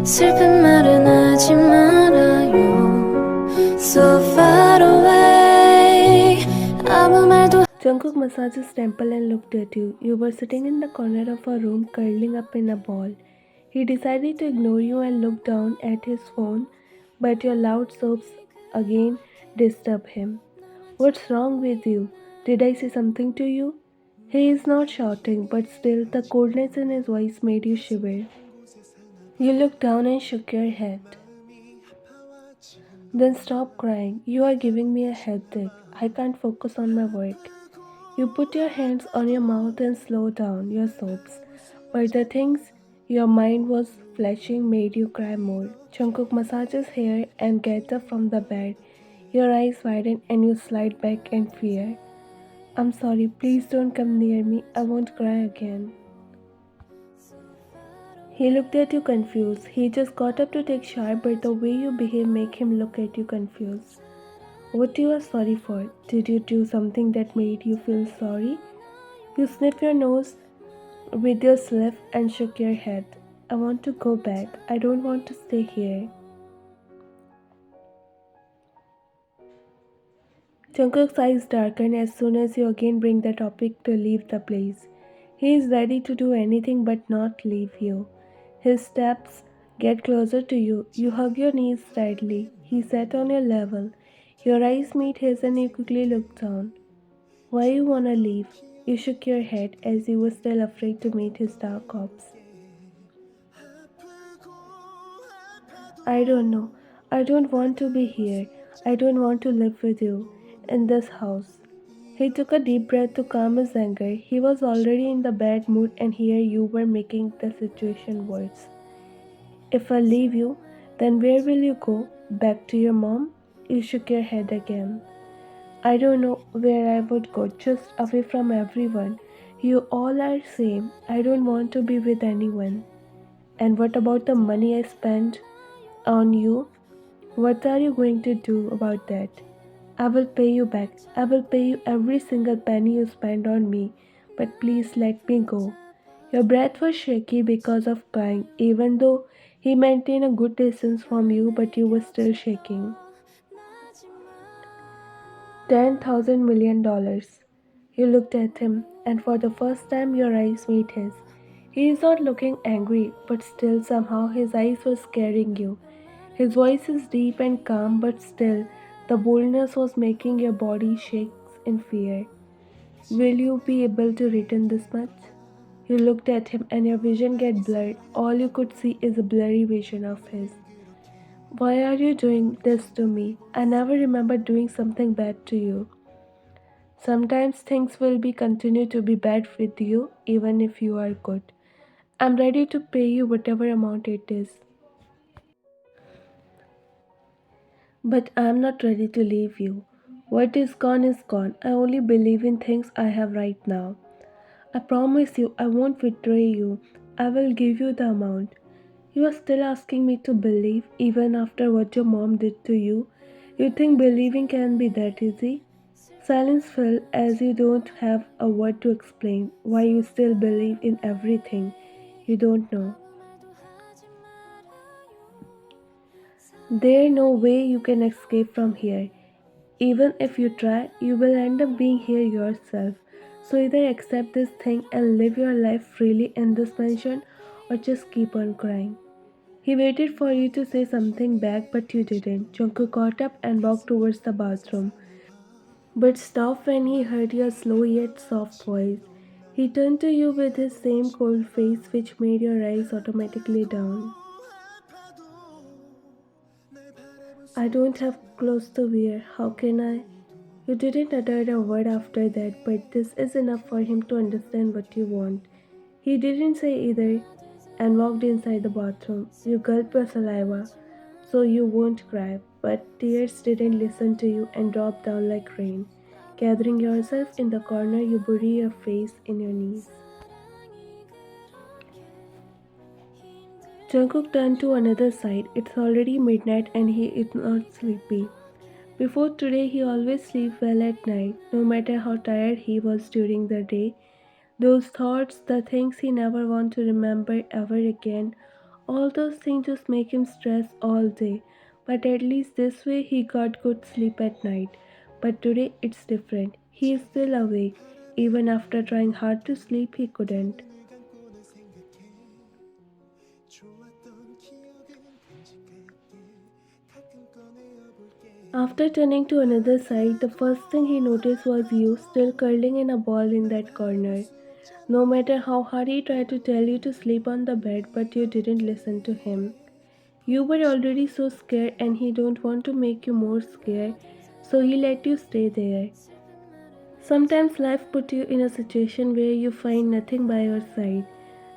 슬픈 말은 하지 말아요. So far away. 아무 말도. Jungkook massaged his temple and looked at you. You were sitting in the corner of a room, curling up in a ball. He decided to ignore you and look down at his phone, but your loud sobs again disturbed him. What's wrong with you? Did I say something to you? He is not shouting, but still the coldness in his voice made you shiver. You looked down and shook your head. Then stop crying. You are giving me a headache. I can't focus on my work. You put your hands on your mouth and slow down your sobs, but the things your mind was flashing made you cry more. Jungkook massages hair and gets up from the bed. Your eyes widen and you slide back in fear. I'm sorry, please don't come near me. I won't cry again. He looked at you confused. He just got up to take shower, but the way you behave make him look at you confused. What you are sorry for? Did you do something that made you feel sorry? You sniff your nose with your sleeve and shook your head. I want to go back. I don't want to stay here. Jungkook's eyes darken as soon as you again bring the topic to leave the place. He is ready to do anything but not leave you. His steps get closer to you. You hug your knees tightly. He sat on your level. Your eyes meet his and you quickly look down. Why you wanna leave? You shook your head as you were still afraid to meet his dark ops. I don't know. I don't want to be here. I don't want to live with you in this house. He took a deep breath to calm his anger. He was already in the bad mood, and here you were making the situation worse. If I leave you, then where will you go? Back to your mom? You shook your head again. I don't know where I would go, just away from everyone. You all are same. I don't want to be with anyone. And what about the money I spent on you? What are you going to do about that? I will pay you back. I will pay you every single penny you spend on me. But please let me go. Your breath was shaky because of crying, even though he maintained a good distance from you, but you were still shaking. $10,000 million. You looked at him, and for the first time your eyes meet his. He is not looking angry, but still somehow his eyes were scaring you. His voice is deep and calm, but still the boldness was making your body shake in fear. Will you be able to return this much? You looked at him and your vision get blurred. All you could see is a blurry vision of his. Why are you doing this to me? I never remember doing something bad to you. Sometimes things will be continue to be bad with you even if you are good. I'm ready to pay you whatever amount it is. But I'm not ready to leave you. What is gone is gone. I only believe in things I have right now. I promise you I won't betray you. I will give you the amount. You are still asking me to believe even after what your mom did to you. You think believing can be that easy? Silence fell as you don't have a word to explain why you still believe in everything you don't know. There's no way you can escape from here. Even if you try, you will end up being here yourself. So either accept this thing and live your life freely in this mansion or just keep on crying. He waited for you to say something back, but you didn't. Jungkook got up and walked towards the bathroom, but stopped when he heard your slow yet soft voice. He turned to you with his same cold face, which made your eyes automatically down. I don't have clothes to wear. How can I? You didn't utter a word after that, but this is enough for him to understand what you want. He didn't say either and walked inside the bathroom. You gulped your saliva so you won't cry, but tears didn't listen to you and dropped down like rain. Gathering yourself in the corner, you bury your face in your knees. Jungkook turned to another side. It's already midnight and he is not sleepy. Before today, he always slept well at night, no matter how tired he was during the day. Those thoughts, the things he never want to remember ever again, All those things just make him stress all day. But at least this way he got good sleep at night. But today it's different. He is still awake. Even after trying hard to sleep, he couldn't. After turning to another side, the first thing he noticed was you still curling in a ball in that corner. No matter how hard he tried to tell you to sleep on the bed, but you didn't listen to him. You were already so scared and he don't want to make you more scared, so he let you stay there. Sometimes life put you in a situation where you find nothing by your side.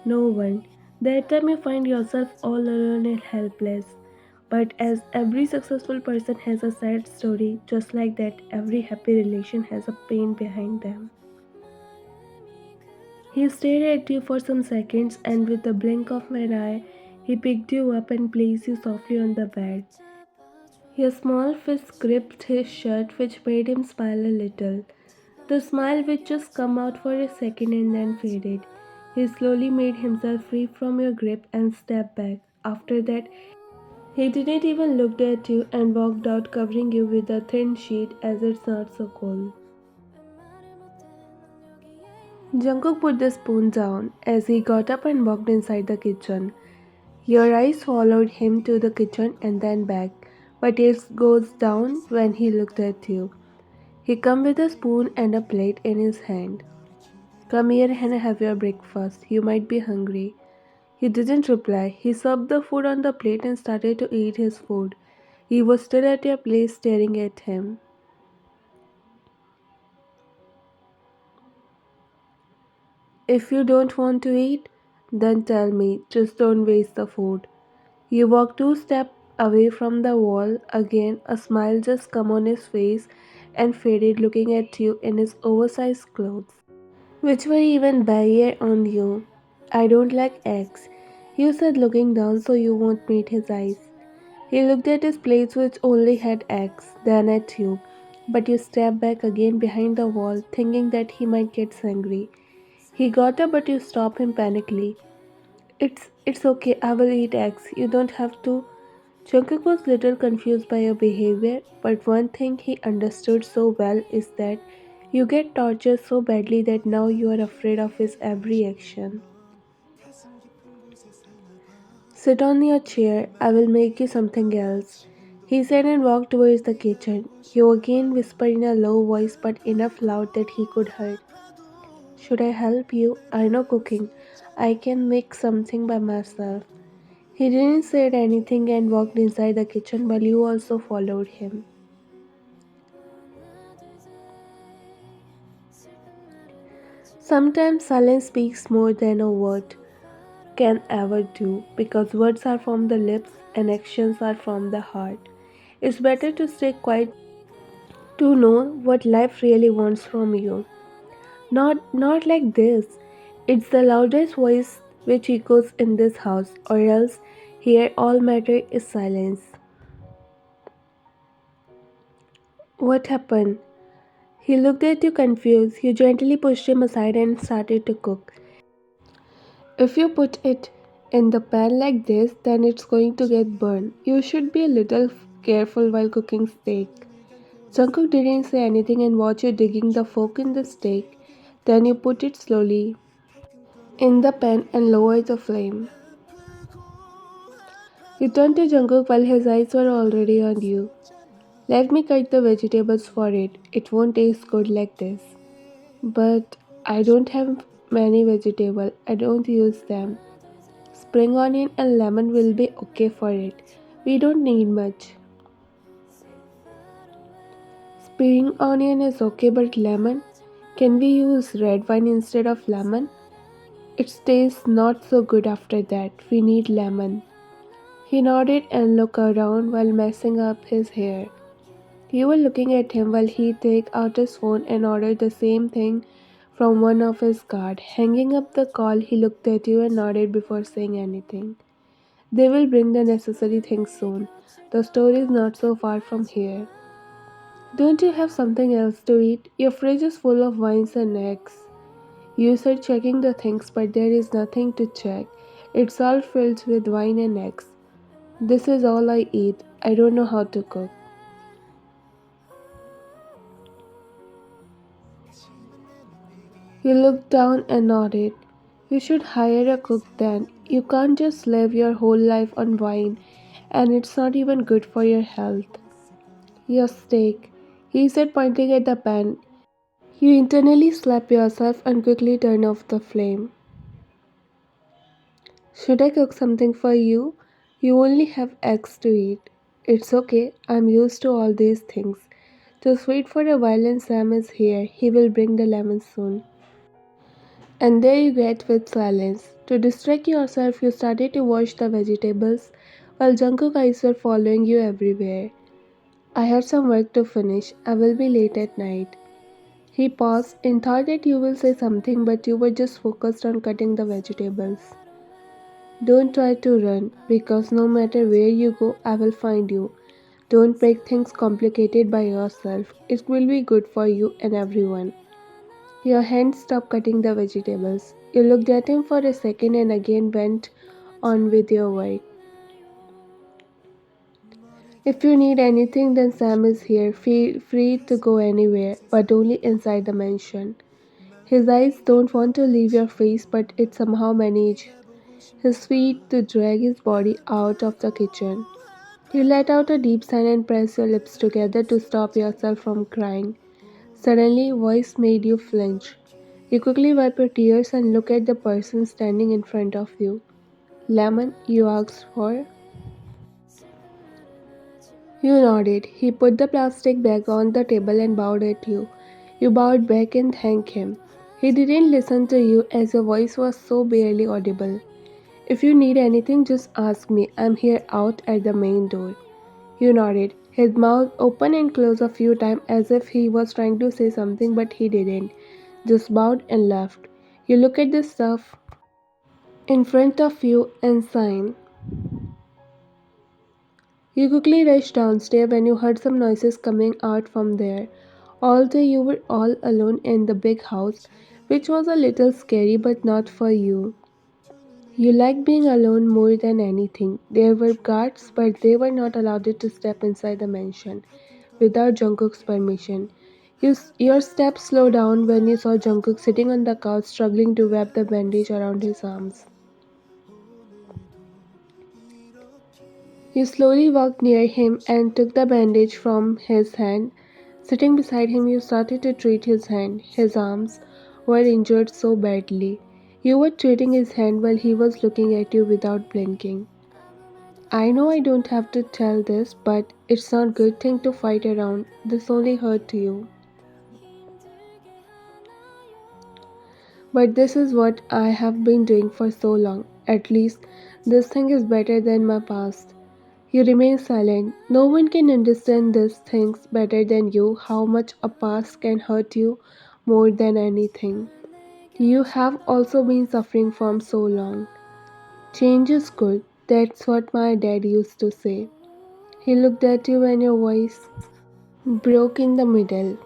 No one. That time you find yourself all alone and helpless. But as every successful person has a sad story, just like that every happy relation has a pain behind them. He stared at you for some seconds and with a blink of an eye, he picked you up and placed you softly on the bed. Your small fist gripped his shirt, which made him smile a little. The smile which just come out for a second and then faded. He slowly made himself free from your grip and stepped back. After that, he didn't even look at you and walked out covering you with a thin sheet as it's not so cold. Jungkook put the spoon down as he got up and walked inside the kitchen. Your eyes followed him to the kitchen and then back, but it goes down when he looked at you. He come with a spoon and a plate in his hand. Come here and have your breakfast. You might be hungry. He didn't reply. He served the food on the plate and started to eat his food. He was still at your place staring at him. If you don't want to eat, then tell me. Just don't waste the food. You walked 2 steps away from the wall. Again, a smile just come on his face and faded looking at you in his oversized clothes, which were even baggier on you. I don't like eggs, you said looking down so you won't meet his eyes. He looked at his plates which only had eggs, then at you. But you stepped back again behind the wall, thinking that he might get angry. He got up but you stopped him panically. It's okay, I will eat eggs. You don't have to. Jungkook was little confused by your behavior, but one thing he understood so well is that you get tortured so badly that now you are afraid of his every action. Sit on your chair, I will make you something else. He said and walked towards the kitchen. He again whispered in a low voice but enough loud that he could hear. Should I help you? I know cooking. I can make something by myself. He didn't say anything and walked inside the kitchen while you also followed him. Sometimes silence speaks more than a word can ever do because words are from the lips and actions are from the heart. It's better to stay quiet to know what life really wants from you. Not like this. It's the loudest voice which echoes in this house, or else here all matter is silence. What happened? He looked at you confused. You gently pushed him aside and started to cook. If you put it in the pan like this, then it's going to get burned. You should be a little careful while cooking steak. Jungkook didn't say anything and watched you digging the fork in the steak. Then you put it slowly in the pan and lowered the flame. You turned to Jungkook while his eyes were already on you. Let me cut the vegetables for it. It won't taste good like this. But I don't have many vegetables. I don't use them. Spring onion and lemon will be okay for it. We don't need much. Spring onion is okay, but lemon? Can we use red wine instead of lemon? It tastes not so good after that. We need lemon. He nodded and looked around while messing up his hair. You were looking at him while he took out his phone and ordered the same thing from one of his guards. Hanging up the call, he looked at you and nodded before saying anything. They will bring the necessary things soon. The store is not so far from here. Don't you have something else to eat? Your fridge is full of wines and eggs. You said checking the things, but there is nothing to check. It's all filled with wine and eggs. This is all I eat. I don't know how to cook. He looked down and nodded. You should hire a cook then. You can't just live your whole life on wine, and it's not even good for your health. Your steak, he said, pointing at the pan. You internally slap yourself and quickly turn off the flame. Should I cook something for you? You only have eggs to eat. It's okay, I'm used to all these things. Just wait for a while and Sam is here. He will bring the lemon soon. And there you get with silence. To distract yourself, you started to wash the vegetables while Jungkook eyes were following you everywhere. I have some work to finish. I will be late at night. He paused and thought that you will say something, but you were just focused on cutting the vegetables. Don't try to run, because no matter where you go, I will find you. Don't make things complicated by yourself. It will be good for you and everyone. Your hand stopped cutting the vegetables. You looked at him for a second and again went on with your work. If you need anything, then Sam is here. Feel free to go anywhere, but only inside the mansion. His eyes don't want to leave your face, but it somehow manages his feet to drag his body out of the kitchen. You let out a deep sigh and press your lips together to stop yourself from crying. Suddenly, voice made you flinch. You quickly wipe your tears and look at the person standing in front of you. Lemon, you asked for? You nodded. He put the plastic bag on the table and bowed at you. You bowed back and thanked him. He didn't listen to you as your voice was so barely audible. If you need anything, just ask me. I'm here out at the main door. You nodded. His mouth opened and closed a few times as if he was trying to say something, but he didn't. Just bowed and left. You look at the stuff in front of you and sign. You quickly rushed downstairs when you heard some noises coming out from there. All day you were all alone in the big house, which was a little scary but not for you. You liked being alone more than anything. There were guards, but they were not allowed to step inside the mansion without Jungkook's permission. Your steps slowed down when you saw Jungkook sitting on the couch struggling to wrap the bandage around his arms. You slowly walked near him and took the bandage from his hand. Sitting beside him, you started to treat his hand. His arms were injured so badly. You were treating his hand while he was looking at you without blinking. I know I don't have to tell this, but it's not a good thing to fight around. This only hurt you. But this is what I have been doing for so long. At least, this thing is better than my past. You remain silent. No one can understand these things better than you, how much a past can hurt you more than anything. You have also been suffering from so long. Change is good. That's what my dad used to say. He looked at you and your voice broke in the middle.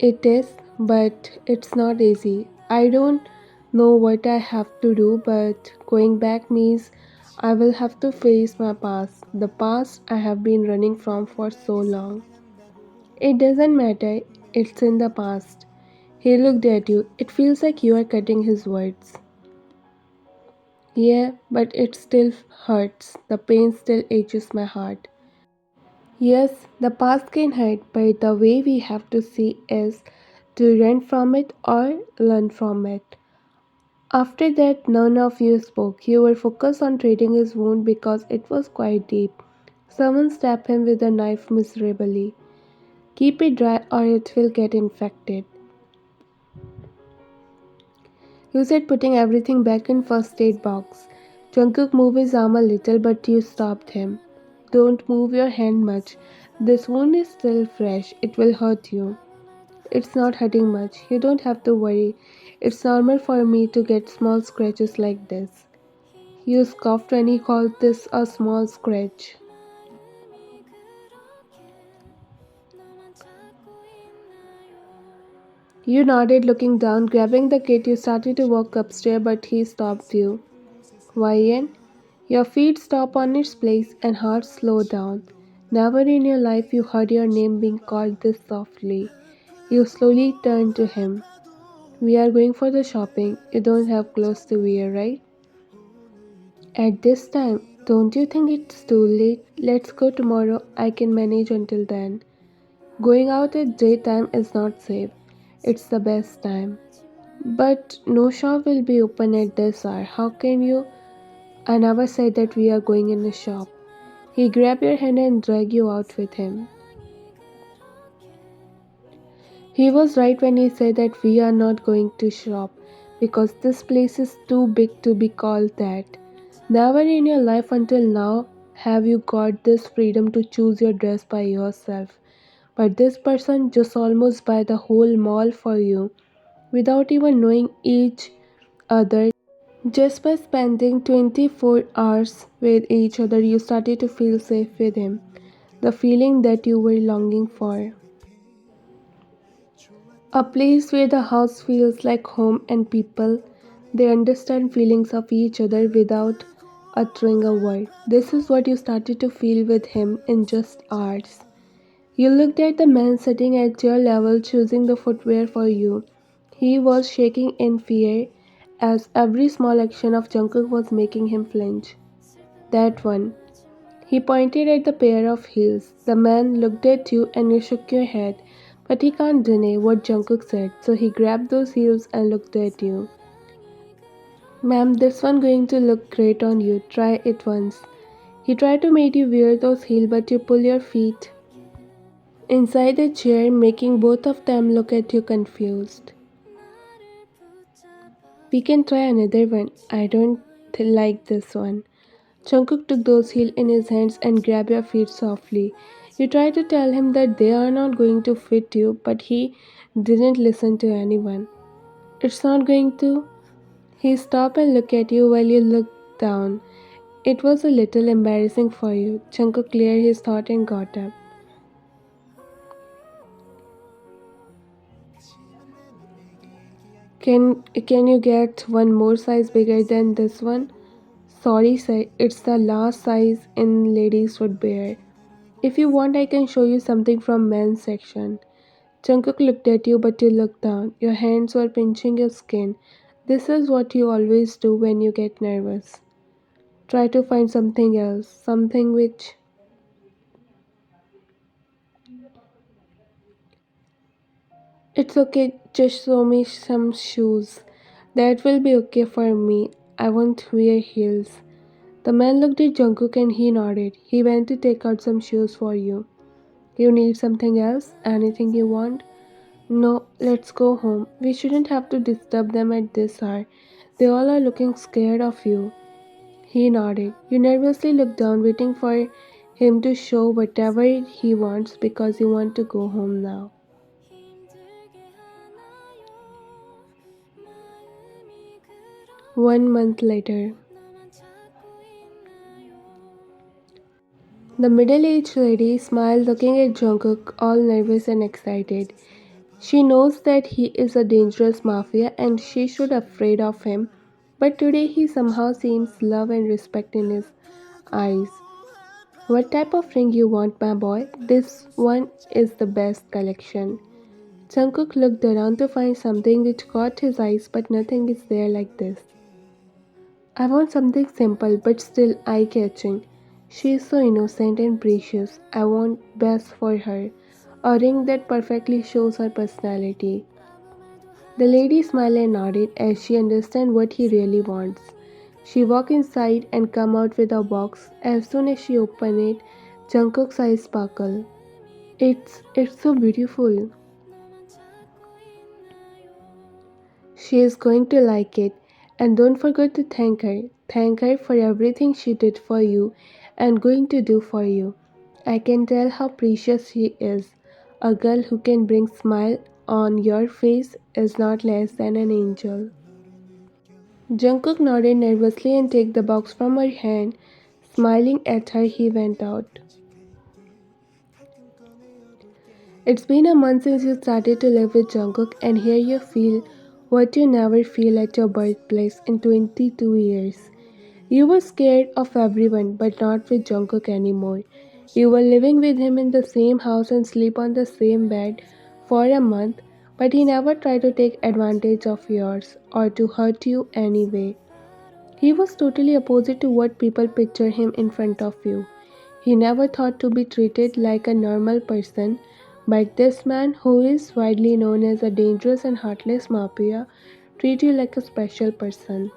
It is, but it's not easy. I don't know what I have to do, but going back means I will have to face my past, the past I have been running from for so long. It doesn't matter, it's in the past. He looked at you. It feels like you are cutting his words. Yeah, but it still hurts. The pain still aches my heart. Yes, the past can hurt, but the way we have to see is to run from it or learn from it. After that, none of you spoke. You were focused on treating his wound because it was quite deep. Someone stabbed him with a knife miserably. Keep it dry or it will get infected. You said putting everything back in first aid box. Jungkook moved his arm a little but you stopped him. Don't move your hand much. This wound is still fresh. It will hurt you. It's not hurting much. You don't have to worry. It's normal for me to get small scratches like this. You scoffed when he called this a small scratch. You nodded, looking down, grabbing the kit. You started to walk upstairs, but he stopped you. Ryan, your feet stop on its place and heart slow down. Never in your life you heard your name being called this softly. You slowly turned to him. We are going for the shopping. You don't have clothes to wear, right? At this time, don't you think it's too late? Let's go tomorrow. I can manage until then. Going out at daytime is not safe. It's the best time. But no shop will be open at this hour. How can you? I never said that we are going in a shop. He grabbed your hand and dragged you out with him. He was right when he said that we are not going to shop because this place is too big to be called that. Never in your life until now have you got this freedom to choose your dress by yourself. But this person just almost buy the whole mall for you without even knowing each other. Just by spending 24 hours with each other, you started to feel safe with him. The feeling that you were longing for. A place where the house feels like home and people, they understand feelings of each other without uttering a word. This is what you started to feel with him in just hours. You looked at the man sitting at your level choosing the footwear for you. He was shaking in fear as every small action of Jungkook was making him flinch. That one. He pointed at the pair of heels. The man looked at you and you shook your head, but he can't deny what Jungkook said, so he grabbed those heels and looked at you. Ma'am, this one going to look great on you. Try it once. He tried to make you wear those heels, but you pull your feet inside the chair, making both of them look at you confused. We can try another one. I don't like this one. Jungkook took those heels in his hands and grabbed your feet softly. You tried to tell him that they are not going to fit you, but he didn't listen to anyone. It's not going to. He stopped and looked at you while you looked down. It was a little embarrassing for you. Jungkook cleared his thought and got up. Can you get one more size bigger than this one? Sorry sir, it's the last size in ladies footwear. If you want I can show you something from men's section. Jungkook looked at you but you looked down. Your hands were pinching your skin. This is what you always do when you get nervous. Try to find something else, something which. It's okay, just show me some shoes. That will be okay for me. I won't wear heels. The man looked at Jungkook and he nodded. He went to take out some shoes for you. You need something else? Anything you want? No, let's go home. We shouldn't have to disturb them at this hour. They all are looking scared of you. He nodded. You nervously look down, waiting for him to show whatever he wants because you want to go home now. 1 month later. The middle-aged lady smiled, looking at Jungkook, all nervous and excited. She knows that he is a dangerous mafia and she should be afraid of him, but today he somehow seems love and respect in his eyes. What type of ring you want, my boy? This one is the best collection. Jungkook looked around to find something which caught his eyes, but nothing is there like this. I want something simple but still eye-catching. She is so innocent and precious. I want best for her. A ring that perfectly shows her personality. The lady smiled and nodded as she understood what he really wants. She walked inside and come out with a box. As soon as she opened it, Jungkook's eyes sparkled. It's so beautiful. She is going to like it. And don't forget to thank her. Thank her for everything she did for you and going to do for you. I can tell how precious she is. A girl who can bring smile on your face is not less than an angel. Jungkook nodded nervously and took the box from her hand. Smiling at her, he went out. It's been a month since you started to live with Jungkook, and here you feel what you never feel at your birthplace in 22 years. You were scared of everyone, but not with Jungkook anymore. You were living with him in the same house and sleep on the same bed for a month, but he never tried to take advantage of yours or to hurt you anyway. He was totally opposite to what people picture him in front of you. He never thought to be treated like a normal person, but this man, who is widely known as a dangerous and heartless mafia, treat you like a special person.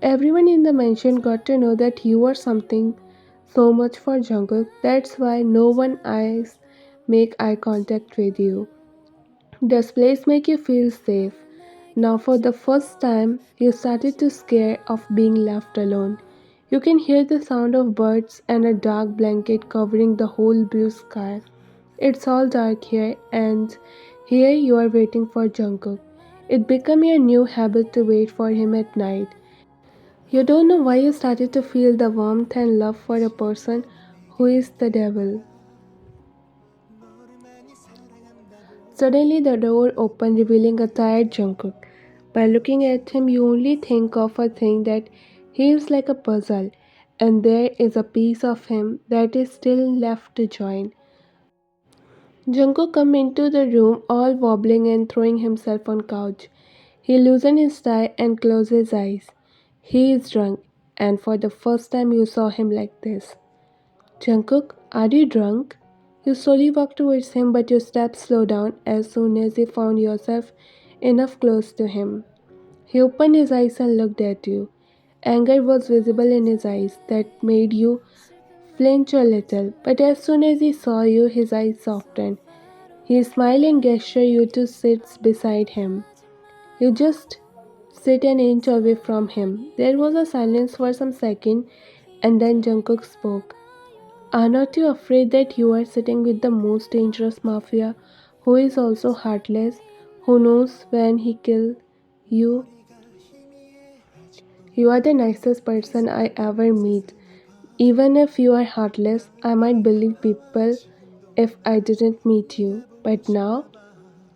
Everyone in the mansion got to know that you were something so much for Jungkook. That's why no one eyes make eye contact with you. This place make you feel safe. Now for the first time, you started to scare of being left alone. You can hear the sound of birds and a dark blanket covering the whole blue sky. It's all dark here, and here you are waiting for Jungkook. It became your new habit to wait for him at night. You don't know why you started to feel the warmth and love for a person who is the devil. Suddenly the door opened, revealing a tired Jungkook. By looking at him, you only think of a thing that he is like a puzzle, and there is a piece of him that is still left to join. Jungkook come into the room all wobbling and throwing himself on couch. He loosened his tie and closed his eyes. He is drunk, and for the first time you saw him like this. Jungkook, are you drunk? You slowly walked towards him, but your steps slowed down as soon as you found yourself enough close to him. He opened his eyes and looked at you. Anger was visible in his eyes that made you flinch a little, but as soon as he saw you, his eyes softened. He smiled and gestured you to sit beside him. You just sit an inch away from him. There was a silence for some seconds, and then Jungkook spoke. Are not you afraid that you are sitting with the most dangerous mafia, who is also heartless, who knows when he kill you? You are the nicest person I ever meet. Even if you are heartless, I might believe people if I didn't meet you. But now,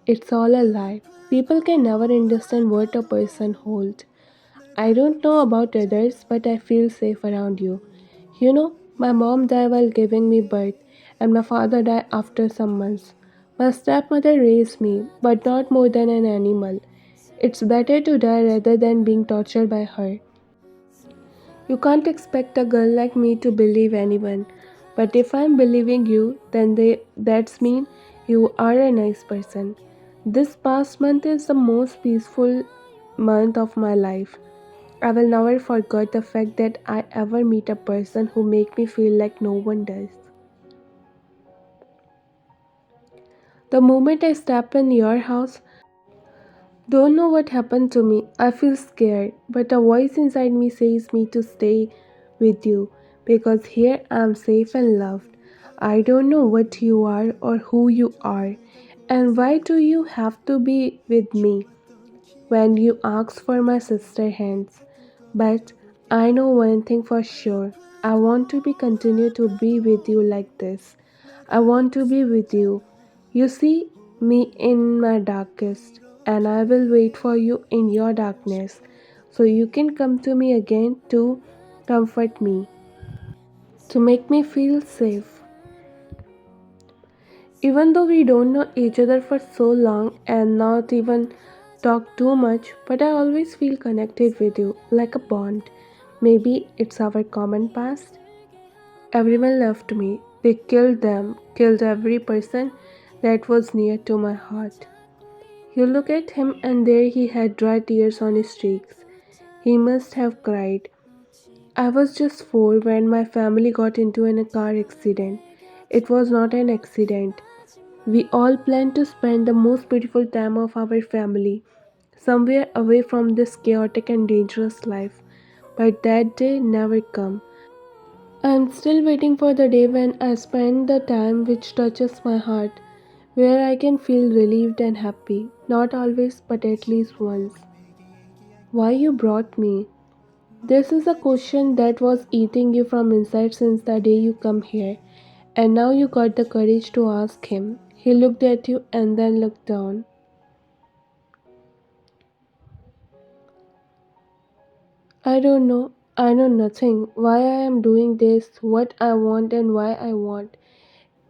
it's all a lie. People can never understand what a person holds. I don't know about others, but I feel safe around you. You know, my mom died while giving me birth, and my father died after some months. My stepmother raised me, but not more than an animal. It's better to die rather than being tortured by her. You can't expect a girl like me to believe anyone. But if I'm believing you, then that's mean you are a nice person. This past month is the most peaceful month of my life. I will never forget the fact that I ever meet a person who make me feel like no one does. The moment I step in your house, don't know what happened to me. I feel scared, but a voice inside me says me to stay with you because here I am safe and loved. I don't know what you are or who you are, and why do you have to be with me when you ask for my sister hands? But I know one thing for sure. I want to be continue to be with you like this. I want to be with you. You see me in my darkest, and I will wait for you in your darkness. So you can come to me again to comfort me, to make me feel safe. Even though we don't know each other for so long and not even talk too much, but I always feel connected with you like a bond. Maybe it's our common past. Everyone left me. They killed them, killed every person that was near to my heart. You look at him, and there he had dry tears on his cheeks. He must have cried. I was just 4 when my family got into a car accident. It was not an accident. We all planned to spend the most beautiful time of our family, somewhere away from this chaotic and dangerous life. But that day never came. I am still waiting for the day when I spend the time which touches my heart, where I can feel relieved and happy, not always, but at least once. Why you brought me? This is a question that was eating you from inside since the day you come here, and now you got the courage to ask him. He looked at you and then looked down. I don't know. I know nothing. Why I am doing this, what I want, and why I want.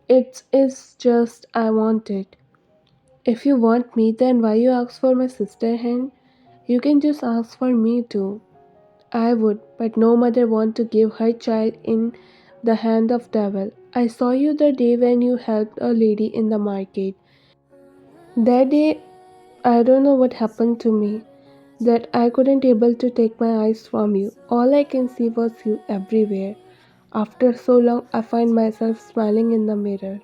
It is just I want it. If you want me, then why you ask for my sister hand? You can just ask for me too. I would, but no mother want to give her child in the hand of devil. I saw you the day when you helped a lady in the market. That day, I don't know what happened to me, that I couldn't able to take my eyes from you. All I can see was you everywhere. After so long, I find myself smiling in the mirror.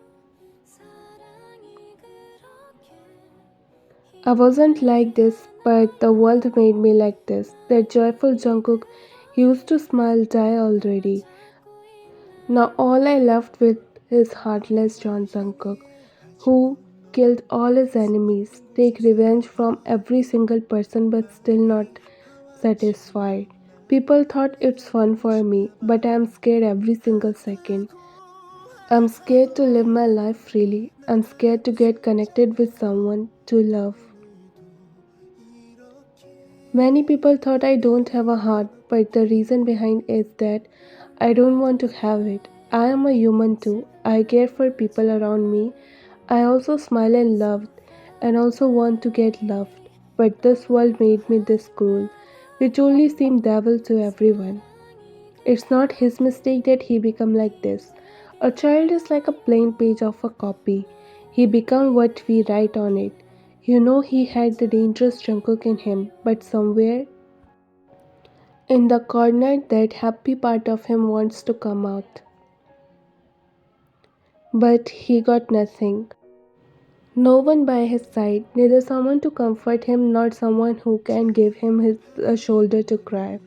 I wasn't like this, but the world made me like this. That joyful Jungkook used to smile die already. Now all I left with is heartless John Jungkook, who killed all his enemies, take revenge from every single person but still not satisfied. People thought it's fun for me, but I'm scared every single second. I'm scared to live my life freely. I'm scared to get connected with someone to love. Many people thought I don't have a heart, but the reason behind is that I don't want to have it. I am a human too. I care for people around me. I also smile and love and also want to get loved. But this world made me this cruel, which only seemed devil to everyone. It's not his mistake that he become like this. A child is like a plain page of a copy. He become what we write on it. You know he had the dangerous Jungkook in him, but somewhere in the corner that happy part of him wants to come out. But he got nothing. No one by his side, neither someone to comfort him nor someone who can give him a shoulder to cry.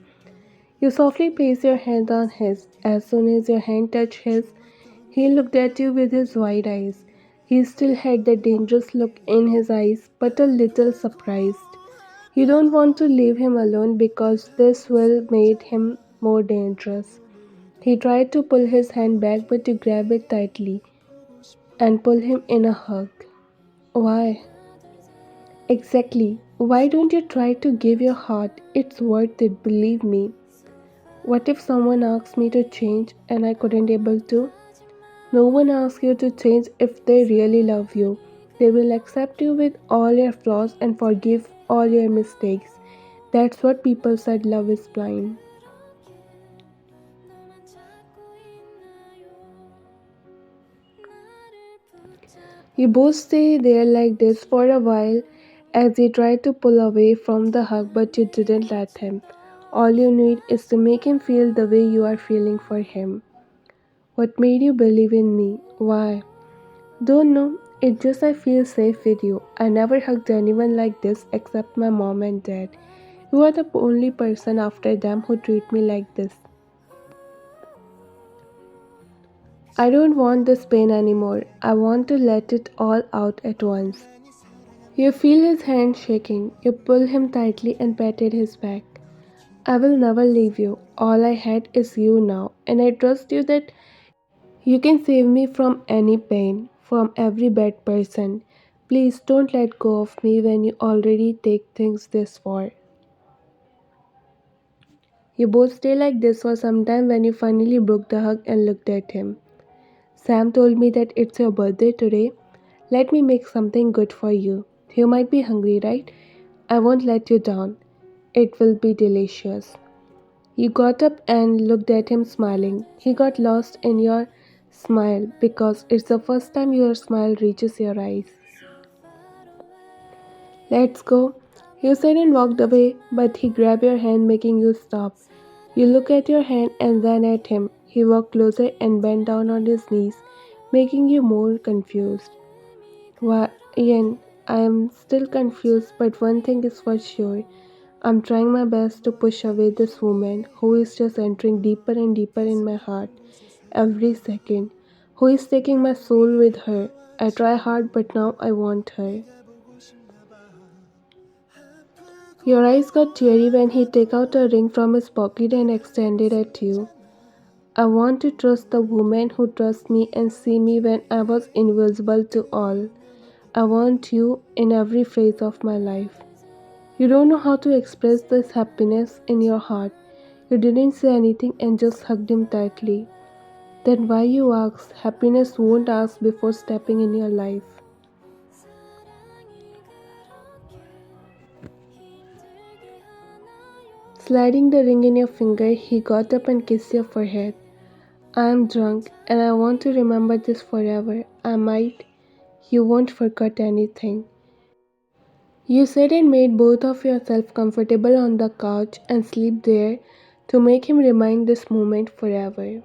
You softly place your hand on his. As soon as your hand touched his, he looked at you with his wide eyes. He still had that dangerous look in his eyes, but a little surprised. You don't want to leave him alone because this will make him more dangerous. He tried to pull his hand back, but you grab it tightly and pull him in a hug. Why? Exactly. Why don't you try to give your heart? It's worth it, believe me. What if someone asked me to change and I couldn't able to? No one asks you to change if they really love you. They will accept you with all your flaws and forgive all your mistakes. That's what people said love is blind. You both stay there like this for a while as he tried to pull away from the hug, but you didn't let him. All you need is to make him feel the way you are feeling for him. What made you believe in me? Why? Don't know. It's just I feel safe with you. I never hugged anyone like this except my mom and dad. You are the only person after them who treat me like this. I don't want this pain anymore. I want to let it all out at once. You feel his hand shaking. You pull him tightly and patted his back. I will never leave you. All I had is you now, and I trust you that you can save me from any pain, from every bad person. Please don't let go of me when you already take things this far. You both stay like this for some time when you finally broke the hug and looked at him. Sam told me that it's your birthday today. Let me make something good for you. You might be hungry, right? I won't let you down. It will be delicious. You got up and looked at him smiling. He got lost in your smile because it's the first time your smile reaches your eyes. Let's go. You said and walked away, but he grabbed your hand, making you stop. You look at your hand and then at him. He walked closer and bent down on his knees, making you more confused. Why, Ian, I am still confused, but one thing is for sure. I'm trying my best to push away this woman who is just entering deeper and deeper in my heart every second, who is taking my soul with her. I try hard, but now I want her. Your eyes got teary when he took out a ring from his pocket and extended it to you. I want to trust the woman who trusts me and see me when I was invisible to all. I want you in every phase of my life. You don't know how to express this happiness in your heart. You didn't say anything and just hugged him tightly. Then why you ask? Happiness won't ask before stepping in your life. Sliding the ring in your finger, he got up and kissed your forehead. I am drunk and I want to remember this forever. I might. You won't forget anything. You said and made both of yourself comfortable on the couch and sleep there to make him remind this moment forever.